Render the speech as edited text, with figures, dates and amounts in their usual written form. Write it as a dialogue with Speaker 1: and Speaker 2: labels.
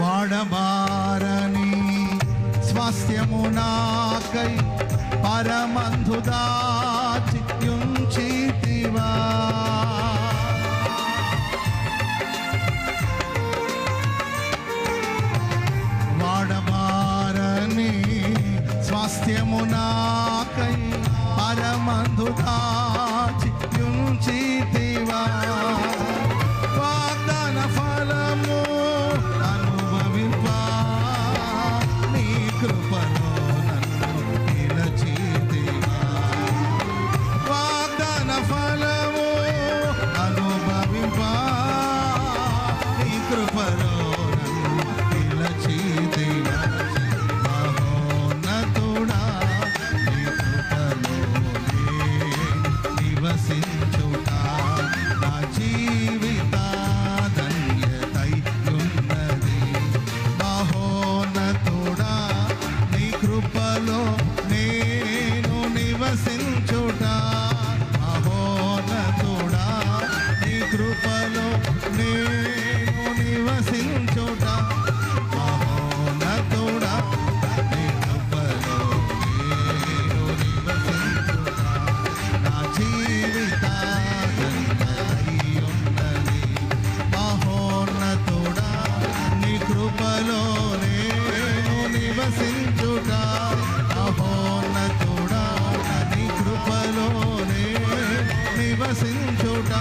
Speaker 1: వాడబారని స్వాస్థ్యము నాకై పరమందు దాచియుంచితివా. వాడబారని స్వాస్థ్యము నాకై పరమందు దాచియుంచితివా. వాగ్దాన ఫలము అనుభవింపా నీ కృపలో నన్ను నిలచితివా. వాగ్దాన ఫలము అనుభవింపా నీ కృపలో నన్ను నిలచితివా. మహోన్నతుడా నీ కృపలో నివసించుట నా జీవిత ధన్యతై ఉన్నది. మహోన్నతుడా నీ కృపలో నేను నివసించుట. మహోన్నతుడా నీ కృపలో నేను నివసించుట. మహోన్నతుడా నీ కృపలో నేను నివసించుట నా జీవిత ధన్యతై ఉన్నది. మహోన్నతుడా నీ కృపలో నేను నివసించుట. మహోన్నతుడా నీ కృపలో నేను నివసించుట.